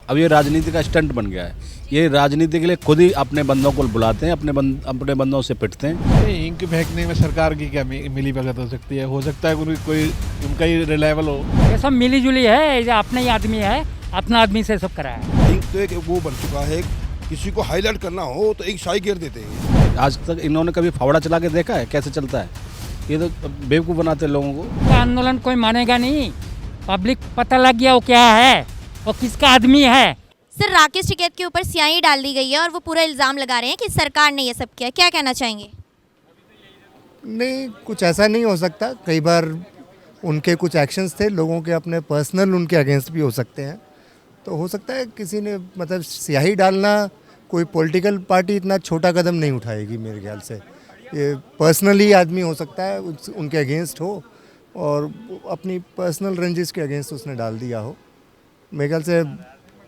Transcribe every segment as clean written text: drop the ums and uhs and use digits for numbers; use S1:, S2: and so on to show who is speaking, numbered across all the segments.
S1: अब ये राजनीति का स्टंट बन गया है। ये राजनीति के लिए खुद ही अपने बंदों को बुलाते हैं, अपने बंदों से पिटते हैं।
S2: इंक फेंकने में सरकार की क्या मिली भगत हो सकती है? हो सकता है कोई उनका ही रिलायबल हो।
S3: ये सब मिली जुली है, ये अपना ही आदमी है, अपना आदमी से सब करा है।
S4: इंक तो एक वो बन चुका है, किसी को हाईलाइट करना हो तो एक शाही घेर देते हैं।
S1: आज तक इन्होंने कभी फावड़ा चला के देखा है कैसे चलता है? ये तो बेवकूफ़ बनाते हैं लोगों को।
S3: आंदोलन कोई मानेगा नहीं, पब्लिक पता लग गया वो क्या है, वो किसका आदमी है।
S5: सर, राकेश टिकैत के ऊपर स्याही डाल दी गई है और वो पूरा इल्ज़ाम लगा रहे हैं कि सरकार ने ये सब किया, क्या कहना चाहेंगे?
S6: नहीं, कुछ ऐसा नहीं हो सकता। कई बार उनके कुछ एक्शंस थे, लोगों के अपने पर्सनल उनके अगेंस्ट भी हो सकते हैं। तो हो सकता है किसी ने मतलब स्याही डालना, कोई पॉलिटिकल पार्टी इतना छोटा कदम नहीं उठाएगी मेरे ख्याल से। ये पर्सनली आदमी हो सकता है, उनके अगेंस्ट हो और अपनी पर्सनल रंजिश के अगेंस्ट उसने डाल दिया हो। मेरे ख्याल से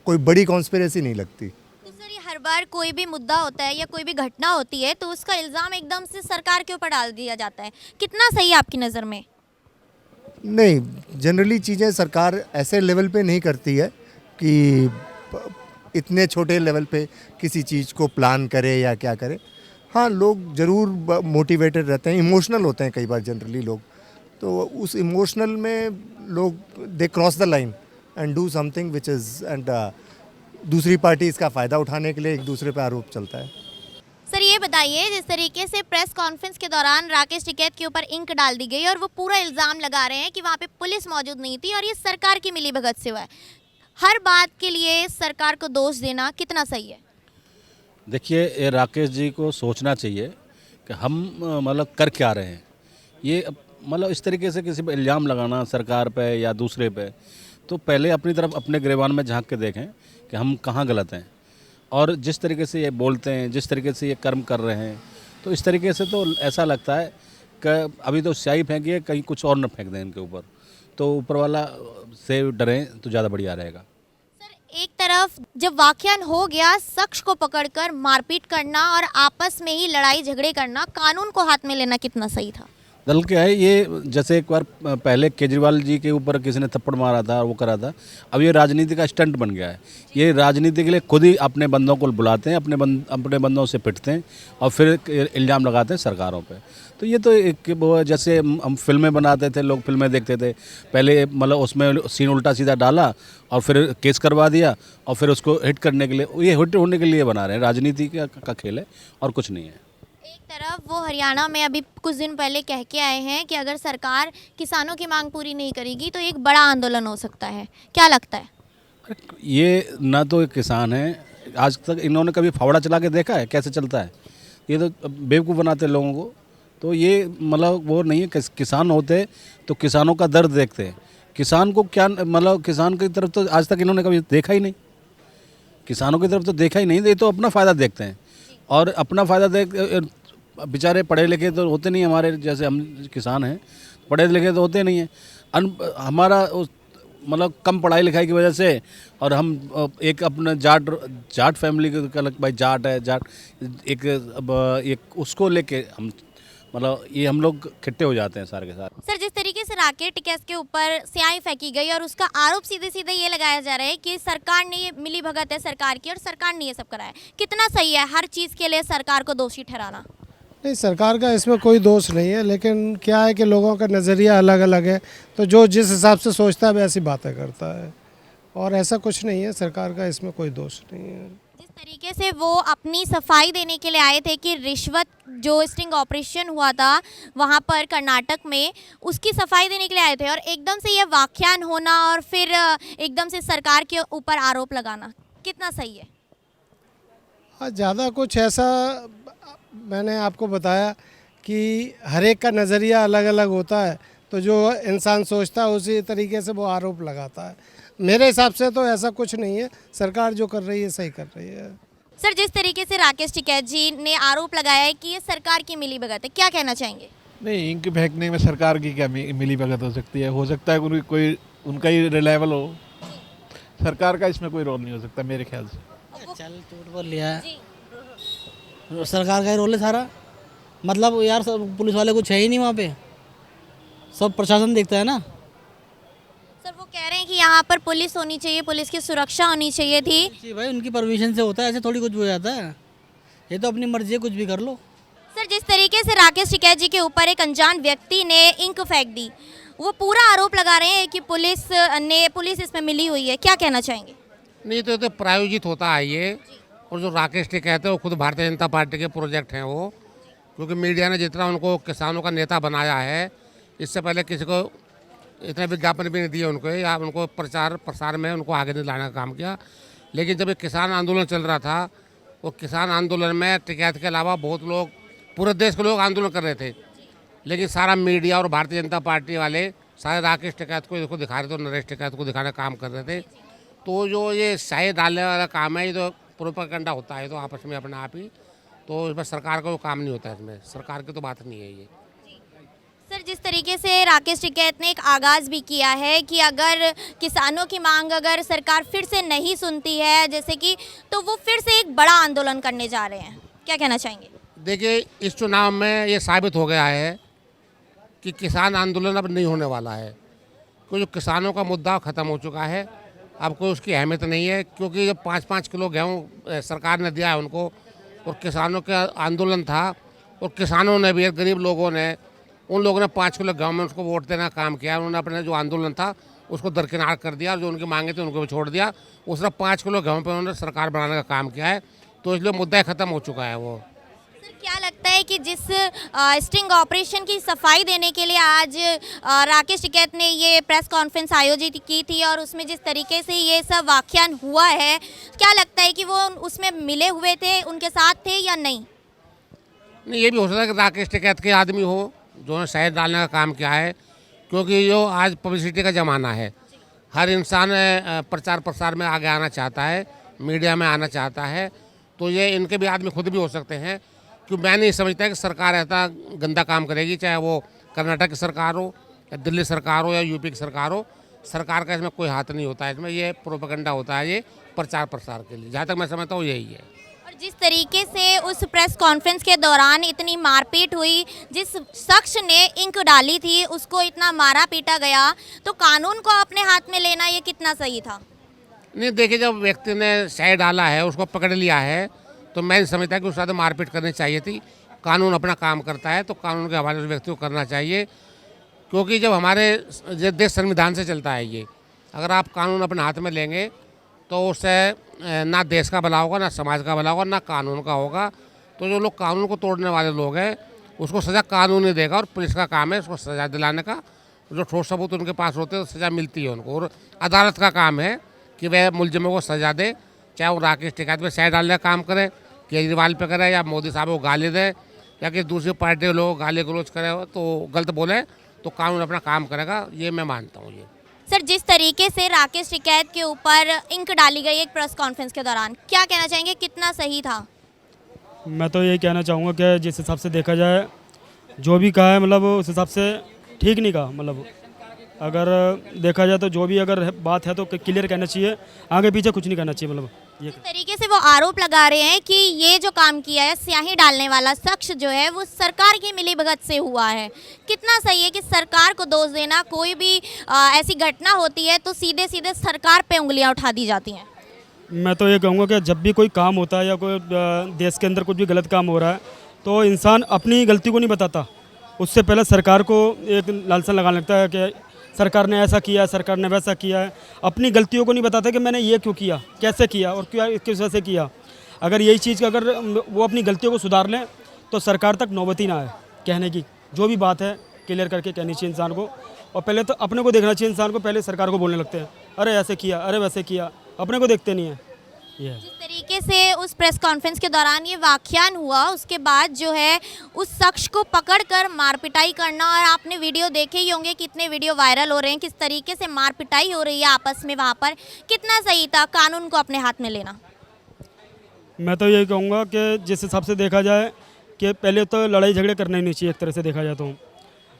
S6: कोई बड़ी कॉन्स्पिरेसी नहीं लगती।
S5: तो सर, ये हर बार कोई भी मुद्दा होता है या कोई भी घटना होती है तो उसका इल्ज़ाम एकदम से सरकार के ऊपर डाल दिया जाता है, कितना सही है आपकी नज़र में?
S6: नहीं, जनरली चीज़ें सरकार ऐसे लेवल पे नहीं करती है कि इतने छोटे लेवल पे किसी चीज़ को प्लान करे या क्या करे। हाँ, लोग ज़रूर मोटिवेटेड रहते हैं, इमोशनल होते हैं कई बार जनरली लोग। तो उस इमोशनल में लोग they cross the line and do something which is and दूसरी पार्टी इसका फ़ायदा उठाने के लिए एक दूसरे पे आरोप चलता है।
S5: सर, ये बताइए, जिस तरीके से प्रेस कॉन्फ्रेंस के दौरान राकेश टिकैत के ऊपर इंक डाल दी गई और वो पूरा इल्ज़ाम लगा रहे हैं कि वहाँ पे पुलिस मौजूद नहीं थी और ये सरकार की मिलीभगत से हुआ है, हर बात के लिए सरकार को दोष देना कितना सही है?
S1: देखिए, ये राकेश जी को सोचना चाहिए कि हम मतलब कर क्या रहे हैं। ये मतलब इस तरीके से किसी पे इल्ज़ाम लगाना सरकार पे या दूसरे पे, तो पहले अपनी तरफ अपने गिरेबान में झांक के देखें कि हम कहाँ गलत हैं। और जिस तरीके से ये बोलते हैं, जिस तरीके से ये कर्म कर रहे हैं, तो इस तरीके से तो ऐसा लगता है कि अभी तो स्याही फेंकी है, कहीं कुछ और न फेंक दें इनके ऊपर। तो ऊपर वाला से डरें तो ज़्यादा बढ़िया रहेगा।
S5: एक तरफ जब वाकयान हो गया, शख्स को पकड़कर मारपीट करना और आपस में ही लड़ाई झगड़े करना, कानून को हाथ में लेना कितना सही था?
S1: दल क्या है ये, जैसे एक बार पहले केजरीवाल जी के ऊपर किसी ने थप्पड़ मारा था और वो करा था। अब ये राजनीति का स्टंट बन गया है। ये राजनीति के लिए खुद ही अपने बंदों को बुलाते हैं, अपने बंदों से पिटते हैं और फिर इल्ज़ाम लगाते हैं सरकारों पे। तो ये तो एक वो जैसे हम फिल्में बनाते थे, लोग फिल्में देखते थे, पहले मतलब उसमें सीन उल्टा सीधा डाला और फिर केस करवा दिया और फिर उसको हिट करने के लिए, ये हिट होने के लिए बना रहे हैं। राजनीति का खेल है और कुछ नहीं है।
S5: एक तरफ वो हरियाणा में अभी कुछ दिन पहले कह के आए हैं कि अगर सरकार किसानों की मांग पूरी नहीं करेगी तो एक बड़ा आंदोलन हो सकता है, क्या लगता है?
S1: ये ना तो एक किसान है, आज तक इन्होंने कभी फावड़ा चला के देखा है कैसे चलता है? ये तो बेवकूफ़ बनाते हैं लोगों को। तो ये मतलब वो नहीं है, किसान होते तो किसानों का दर्द देखते हैं। किसान को क्या मतलब, किसान की तरफ तो आज तक इन्होंने कभी देखा ही नहीं, किसानों की तरफ तो देखा ही नहीं। ये तो अपना फ़ायदा देखते हैं और अपना फ़ायदा देख, बेचारे पढ़े लिखे तो होते नहीं, हमारे जैसे हम किसान हैं पढ़े लिखे तो होते नहीं हैं। हमारा मतलब कम पढ़ाई लिखाई की वजह से, और हम एक अपना जाट फैमिली का भाई जाट है, जाट एक उसको लेके हम मतलब ये हम लोग खट्टे हो जाते हैं सारे के सारे।
S5: सर, जिस तरीके से राकेश टिकैत के ऊपर स्याही फेंकी गई और उसका आरोप सीधे सीधे ये लगाया जा रहा है कि सरकार ने, ये मिली भगत है सरकार की और सरकार ने ये सब कराया, कितना सही है हर चीज़ के लिए सरकार को दोषी ठहराना?
S7: नहीं, सरकार का इसमें कोई दोष नहीं है, लेकिन क्या है कि लोगों का नज़रिया अलग अलग है, तो जो जिस हिसाब से सोचता है वैसी बातें करता है, और ऐसा कुछ नहीं है। सरकार का इसमें कोई दोष नहीं है।
S5: जिस तरीके से वो अपनी सफाई देने के लिए आए थे कि रिश्वत जो स्टिंग ऑपरेशन हुआ था वहाँ पर कर्नाटक में, उसकी सफाई देने के लिए आए थे और एकदम से ये वाकयान होना और फिर एकदम से सरकार के ऊपर आरोप लगाना, कितना सही है?
S7: हाँ, ज़्यादा कुछ ऐसा मैंने आपको बताया कि हर एक का नज़रिया अलग अलग होता है, तो जो इंसान सोचता है उसी तरीके से वो आरोप लगाता है। मेरे हिसाब से तो ऐसा कुछ नहीं है, सरकार जो कर रही है सही कर रही है।
S5: सर, जिस तरीके से राकेश टिकैत जी ने आरोप लगाया है कि ये सरकार की मिलीभगत है, क्या कहना चाहेंगे?
S2: नहीं, इंक फेंकने में सरकार की क्या मिली भगत हो सकती है? हो सकता है कोई उनका ही रिलायबल हो। सरकार का इसमें कोई रोल नहीं हो सकता मेरे ख्याल से।
S8: चल टूट बोल लिया है, सरकार का ही रोल है सारा। मतलब यार, पुलिस वाले कुछ है ही नहीं वहाँ पे, सब प्रशासन देखता है ना।
S5: सर, वो कह रहे हैं कि यहाँ पर पुलिस होनी चाहिए, पुलिस की सुरक्षा होनी चाहिए थी।
S8: जी भाई, उनकी परमिशन से होता है, ऐसे थोड़ी कुछ भी हो जाता है। ये तो अपनी मर्जी है, कुछ भी कर लो।
S5: सर, जिस तरीके से राकेश टिकैत जी के ऊपर एक अनजान व्यक्ति ने इंक फेंक दी, वो पूरा आरोप लगा रहे हैं कि पुलिस इसमें मिली हुई है, क्या कहना चाहेंगे?
S9: नहीं, तो प्रायोजित होता है ये। और जो राकेश टिकैत है वो खुद भारतीय जनता पार्टी के प्रोजेक्ट हैं वो, क्योंकि मीडिया ने जितना उनको किसानों का नेता बनाया है, इससे पहले किसी को इतने विज्ञापन भी नहीं दिए उनको, या उनको प्रचार प्रसार में उनको आगे नहीं लाने का काम किया। लेकिन जब ये किसान आंदोलन चल रहा था, वो किसान आंदोलन में टिकैत के अलावा बहुत लोग, पूरे देश के लोग आंदोलन कर रहे थे, लेकिन सारा मीडिया और भारतीय जनता पार्टी वाले सारे राकेश टिकैत को इसको दिखा रहे थे, नरेश टिकैत को दिखाने का काम कर रहे थे। तो जो ये स्याही डालने वाला काम है, ये तो प्रोपेगेंडा होता है, तो आपस में अपने आप ही, तो इसमें सरकार का कोई काम नहीं होता है, इसमें सरकार की तो बात नहीं है ये।
S5: सर, जिस तरीके से राकेश टिकैत ने एक आगाज़ भी किया है कि अगर किसानों की मांग अगर सरकार फिर से नहीं सुनती है, जैसे कि, तो वो फिर से एक बड़ा आंदोलन करने जा रहे हैं, क्या कहना चाहेंगे?
S9: देखिए, इस चुनाव में ये साबित हो गया है कि किसान आंदोलन अब नहीं होने वाला है, क्योंकि जो किसानों का मुद्दा ख़त्म हो चुका है, अब कोई उसकी अहमियत नहीं है। क्योंकि जब 5-5 किलो गेहूँ सरकार ने दिया है उनको, और किसानों का आंदोलन था, और किसानों ने भी, गरीब लोगों ने, उन लोगों ने 5 किलो गेहूँ में उसको वोट देने का काम किया। उन्होंने अपने जो आंदोलन था उसको दरकिनार कर दिया, और जो उनकी मांगे थी उनको भी छोड़ दिया। उस तरह 5 किलो गेहूँ पर उन्होंने सरकार बनाने का काम किया है, तो इसलिए मुद्दा ख़त्म हो चुका है वो।
S5: सर, क्या लगता है कि जिस स्टिंग ऑपरेशन की सफाई देने के लिए आज राकेश टिकैत ने ये प्रेस कॉन्फ्रेंस आयोजित की थी, और उसमें जिस तरीके से ये सब वाकयान हुआ है, क्या लगता है कि वो उसमें मिले हुए थे, उनके साथ थे या नहीं?
S9: नहीं, ये भी हो सकता है कि राकेश टिकैत के आदमी हो जो ने शहद डालने का काम किया है, क्योंकि जो आज पब्लिसिटी का ज़माना है, हर इंसान प्रचार प्रसार में आगे आना चाहता है, मीडिया में आना चाहता है, तो ये इनके भी आदमी खुद भी हो सकते हैं। क्योंकि मैं नहीं समझता कि सरकार ऐसा गंदा काम करेगी, चाहे वो कर्नाटक की सरकार हो, या दिल्ली सरकार हो, या यूपी की सरकार हो। सरकार का इसमें कोई हाथ नहीं होता है, इसमें ये प्रोपेगेंडा होता है, ये प्रचार प्रसार के लिए, जहाँ तक मैं समझता हूँ यही है।
S5: और जिस तरीके से उस प्रेस कॉन्फ्रेंस के दौरान इतनी मारपीट हुई, जिस शख्स ने इंक डाली थी उसको इतना मारा पीटा गया, तो कानून को अपने हाथ में लेना ये कितना सही था?
S9: नहीं, देखिए, जब व्यक्ति ने शहद डाला है, उसको पकड़ लिया है, तो मैं समझता कि उसके साथ मारपीट करनी चाहिए थी। कानून अपना काम करता है, तो कानून के हवाले उस व्यक्ति को करना चाहिए, क्योंकि जब हमारे देश संविधान से चलता है ये, अगर आप कानून अपने हाथ में लेंगे तो उससे ना देश का भला होगा, ना समाज का भला होगा, ना कानून का होगा। तो जो लोग कानून को तोड़ने वाले लोग हैं, उसको सज़ा कानून ही देगा, और पुलिस का काम है उसको सज़ा दिलाने का। जो ठोस सबूत उनके पास होते हैं तो सज़ा मिलती है उनको, और अदालत का काम है कि वह मुलजिमों को सज़ा दे, चाहे वो राकेश टिकैत पे शहद डालने का काम करे, केजरीवाल पे करे, या मोदी साहब को गाली दे, या कि दूसरी पार्टी के लोग गाली गलौज करे, तो गलत बोले, तो कानून अपना काम करेगा, ये मैं मानता हूँ। ये
S5: सर, जिस तरीके से राकेश टिकैत के ऊपर इंक डाली गई एक प्रेस कॉन्फ्रेंस के दौरान, क्या कहना चाहेंगे, कितना सही था?
S10: मैं तो यही कहना चाहूँगा कि जिस हिसाब से देखा जाए, जो भी कहा है मतलब उस हिसाब से ठीक नहीं कहा। मतलब अगर देखा जाए तो जो भी अगर बात है तो क्लियर कहना चाहिए, आगे पीछे कुछ नहीं करना चाहिए। मतलब ये
S5: इस तरीके से वो आरोप लगा रहे हैं कि ये जो काम किया है स्याही डालने वाला शख्स जो है वो सरकार की मिलीभगत से हुआ है। कितना सही है कि सरकार को दोष देना, कोई भी ऐसी घटना होती है तो सीधे सीधे सरकार पे उंगलियां उठा दी जाती हैं।
S10: मैं तो ये कहूँगा कि जब भी कोई काम होता है या कोई देश के अंदर कुछ भी गलत काम हो रहा है तो इंसान अपनी गलती को नहीं बताता, उससे पहले सरकार को एक लालसा लगाने लगता है कि सरकार ने ऐसा किया, सरकार ने वैसा किया है। अपनी गलतियों को नहीं बताता कि मैंने ये क्यों किया, कैसे किया और क्या किस वजह से किया। अगर यही चीज़ अगर वो अपनी गलतियों को सुधार लें तो सरकार तक नौबत ही ना आए। कहने की जो भी बात है क्लियर करके कहनी चाहिए इंसान को, और पहले तो अपने को देखना चाहिए इंसान को, पहले सरकार को बोलने लगते हैं अरे ऐसे किया, अरे वैसे किया, अपने को देखते नहीं है। ये
S5: जिस तरीके से उस प्रेस कॉन्फ्रेंस के दौरान ये वाकयान हुआ, उसके बाद जो है उस शख्स को पकड़कर मारपिटाई करना, और आपने वीडियो देखे ही होंगे, कितने वीडियो वायरल हो रहे हैं, किस तरीके से मारपिटाई हो रही है आपस में वहाँ पर। कितना सही था कानून को अपने हाथ में लेना?
S10: मैं तो यही कहूँगा कि जिस हिसाब से देखा जाए कि पहले तो लड़ाई झगड़े करने ही नहीं चाहिए। एक तरह से देखा जाए तो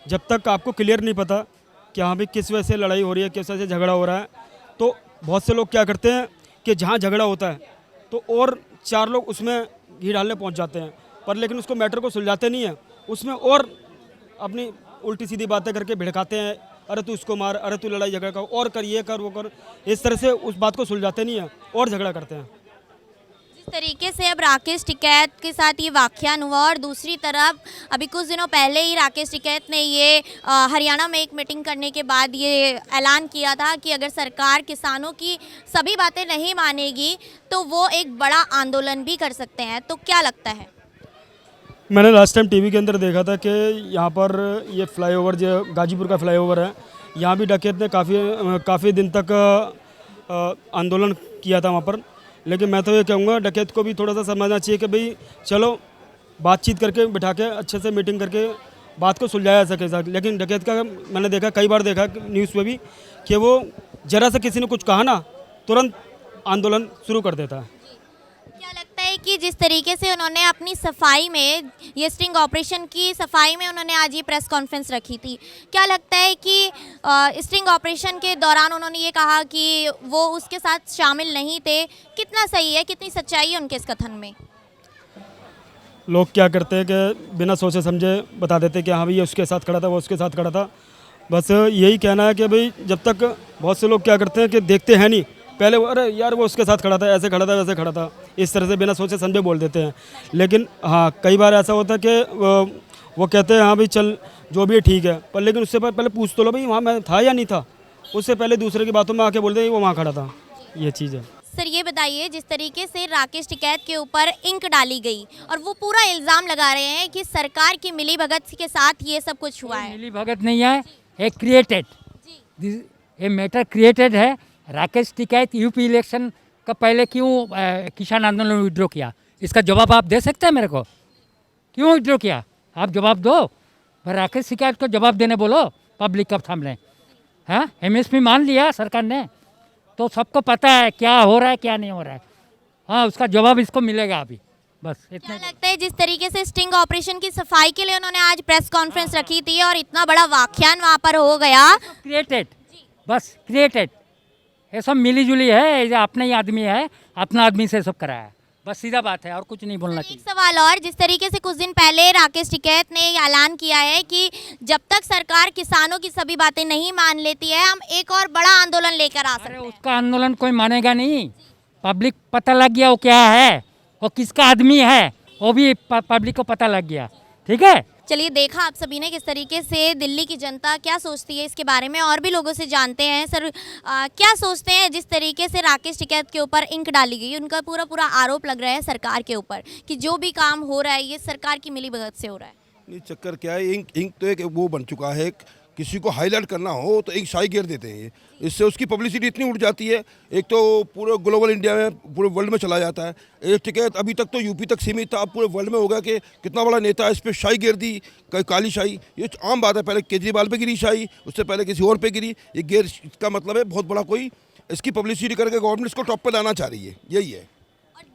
S10: जब तक आपको क्लियर नहीं पता कि हाँ भाई किस वजह से लड़ाई हो रही है, किस वजह से झगड़ा हो रहा है, तो बहुत से लोग क्या करते हैं कि जहाँ झगड़ा होता है तो और 4 लोग उसमें घी डालने पहुँच जाते हैं, पर लेकिन उसको मैटर को सुलझाते नहीं है, उसमें और अपनी उल्टी सीधी बातें करके भिड़काते हैं, अरे तू इसको मार, अरे तू लड़ाई झगड़ा कर और कर, ये कर वो कर, इस तरह से उस बात को सुलझाते नहीं हैं और झगड़ा करते हैं।
S5: जिस तरीके से अब राकेश टिकैत के साथ ये वाकयान हुआ और दूसरी तरफ अभी कुछ दिनों पहले ही राकेश टिकैत ने ये हरियाणा में एक मीटिंग करने के बाद ये ऐलान किया था कि अगर सरकार किसानों की सभी बातें नहीं मानेगी तो वो एक बड़ा आंदोलन भी कर सकते हैं, तो क्या लगता है?
S10: मैंने लास्ट टाइम टीवी के अंदर देखा था कि यहाँ पर ये फ्लाईओवर जो गाजीपुर का फ्लाईओवर है, यहाँ भी डकैत ने काफ़ी दिन तक आंदोलन किया था वहाँ पर। लेकिन मैं तो ये कहूँगा डकैत को भी थोड़ा सा समझना चाहिए कि भाई चलो बातचीत करके बिठा के अच्छे से मीटिंग करके बात को सुलझाया जा सके। लेकिन डकैत का मैंने देखा, कई बार देखा न्यूज़ में भी, कि वो जरा से किसी ने कुछ कहा ना तुरंत आंदोलन शुरू कर देता है।
S5: क्या लगता है कि जिस तरीके से उन्होंने अपनी सफाई में ये स्टिंग ऑपरेशन की सफाई में उन्होंने आज ये प्रेस कॉन्फ्रेंस रखी थी, क्या लगता है कि स्टिंग ऑपरेशन के दौरान उन्होंने ये कहा कि वो उसके साथ शामिल नहीं थे, कितना सही है, कितनी सच्चाई है उनके इस कथन में?
S10: लोग क्या करते हैं कि बिना सोचे समझे बता देते हैं कि हाँ भाई ये उसके साथ खड़ा था, वो उसके साथ खड़ा था। बस यही कहना है कि भाई जब तक बहुत से लोग क्या करते हैं कि देखते हैं नहीं, पहले अरे यार वो उसके साथ खड़ा था, ऐसे खड़ा था, वैसे खड़ा था, इस तरह से बिना सोचे समझे बोल देते हैं। लेकिन हाँ कई बार ऐसा होता है कि वो कहते हैं हाँ भाई चल जो भी है ठीक है, पर लेकिन उससे पहले पूछ तो लो भाई वहाँ मैं था या नहीं था। उससे पहले दूसरे की बातों में आके बोलते हैं वो वहाँ खड़ा था, ये चीज़ है।
S5: सर ये बताइए, जिस तरीके से राकेश टिकैत के ऊपर इंक डाली गई और वो पूरा इल्ज़ाम लगा रहे हैं कि सरकार की मिलीभगत के साथ ये सब कुछ हुआ है।
S3: मिलीभगत नहीं है, ये क्रिएटेड, ये मैटर क्रिएटेड है। राकेश टिकैत यूपी इलेक्शन का पहले क्यों किसान आंदोलन विड्रॉ किया, इसका जवाब आप दे सकते हैं मेरे को? क्यों विड्रॉ किया आप जवाब दो। पर राकेश टिकैत को जवाब देने बोलो पब्लिक के सामने। हाँ एमएसपी मान लिया सरकार ने, तो सबको पता है क्या हो रहा है क्या नहीं हो रहा है। हाँ उसका जवाब इसको मिलेगा अभी, बस इतना।
S5: क्या लगता है जिस तरीके से स्टिंग ऑपरेशन की सफाई के लिए उन्होंने आज प्रेस कॉन्फ्रेंस रखी थी और इतना बड़ा वाकयान वहाँ पर हो गया,
S3: क्रिएटेड, बस क्रिएटेड, ये सब मिली जुली है, ये अपना ही आदमी है, अपना आदमी से सब कराया है, बस सीधा बात है और कुछ नहीं बोलना
S5: एक
S3: चाहिए।
S5: सवाल और, जिस तरीके से कुछ दिन पहले राकेश टिकैत ने ऐलान किया है कि जब तक सरकार किसानों की सभी बातें नहीं मान लेती है हम एक और बड़ा आंदोलन लेकर आ सकते हैं।
S3: उसका आंदोलन कोई मानेगा नहीं, पब्लिक पता लग गया वो क्या है, वो किसका आदमी है, वो भी पब्लिक को पता लग गया। ठीक है,
S5: चलिए देखा आप सभी ने किस तरीके से दिल्ली की जनता क्या सोचती है इसके बारे में, और भी लोगों से जानते हैं। सर क्या सोचते हैं जिस तरीके से राकेश टिकैत के ऊपर इंक डाली गई, उनका पूरा आरोप लग रहा है सरकार के ऊपर कि जो भी काम हो रहा है ये सरकार की मिलीभगत से हो रहा है।
S4: नहीं, चक्कर क्या है, इंक तो एक वो बन चुका है, किसी को हाईलाइट करना हो तो इंक शाही गिर देते हैं ये, इससे उसकी पब्लिसिटी इतनी उड़ जाती है, एक तो पूरे ग्लोबल इंडिया में पूरे वर्ल्ड में चला जाता है। ये टिकैत अभी तक तो यूपी तक सीमित था, अब पूरे वर्ल्ड में होगा कि कितना बड़ा नेता है, इस पर शाही गिर दी, काली शाही, ये आम बात है। पहले केजरीवाल पे गिरी शाही, उससे पहले किसी और पे गिरी, ये गिर इसका मतलब है बहुत बड़ा कोई इसकी पब्लिसिटी करके गवर्नमेंट इसको टॉप पे लाना चाह रही है, यही है।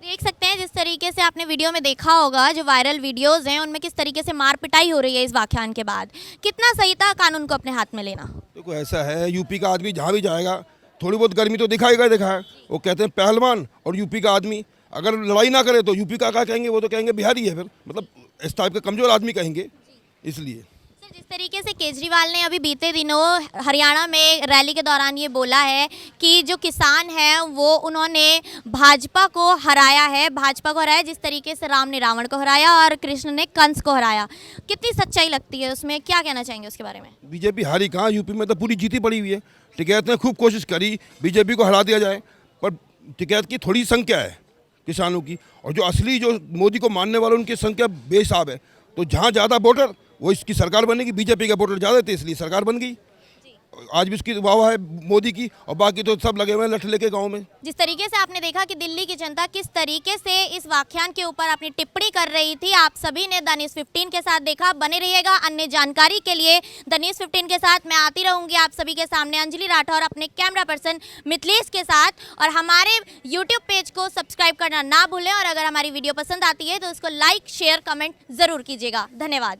S5: देख सकते हैं जिस तरीके से आपने वीडियो में देखा होगा, जो वायरल वीडियोस हैं उनमें किस तरीके से मार पिटाई हो रही है इस वाकयान के बाद। कितना सही था कानून को अपने हाथ में लेना?
S4: देखो ऐसा है, यूपी का आदमी जहाँ भी जाएगा थोड़ी बहुत गर्मी तो दिखाएगा दिखाए। वो कहते हैं पहलवान, और यूपी का आदमी अगर लड़ाई ना करे तो यूपी का क्या कहेंगे, वो तो कहेंगे बिहारी है, फिर मतलब इस टाइप का कमज़ोर आदमी कहेंगे। इसलिए
S5: जिस तरीके से केजरीवाल ने अभी बीते दिनों हरियाणा में रैली के दौरान ये बोला है कि जो किसान हैं वो उन्होंने भाजपा को हराया है, जिस तरीके से राम ने रावण को हराया और कृष्ण ने कंस को हराया, कितनी सच्चाई लगती है उसमें, क्या कहना चाहेंगे उसके बारे में?
S4: बीजेपी हारी कहाँ, यूपी में तो पूरी जीती पड़ी हुई है। टिकैत ने खूब कोशिश करी बीजेपी को हरा दिया जाए, पर टिकैत की थोड़ी संख्या है किसानों की, और जो असली जो मोदी को मानने वाले उनकी संख्या बेहिसाब है। तो जहाँ ज़्यादा वोटर वो इसकी सरकार बनेगी, बीजेपी के वोटर ज़्यादा थे इसलिए सरकार बन गई। आज भी उसकी वाह है मोदी की, और बाकी तो सब लगे हुए हैं लठ लेके गांव में। जिस
S5: तरीके से आपने देखा कि दिल्ली की जनता किस तरीके से इस वाकयान के ऊपर अपनी टिप्पणी कर रही थी, आप सभी ने द न्यूज़ 15 के साथ देखा। बने रहिएगा अन्य जानकारी के लिए द न्यूज़ 15 के साथ। मैं आती रहूंगी आप सभी के सामने, अंजलि राठौर अपने कैमरा पर्सन मिथिलेश के साथ। और हमारे यूट्यूब पेज को सब्सक्राइब करना ना भूलें, और अगर हमारी वीडियो पसंद आती है तो उसको लाइक शेयर कमेंट ज़रूर कीजिएगा। धन्यवाद।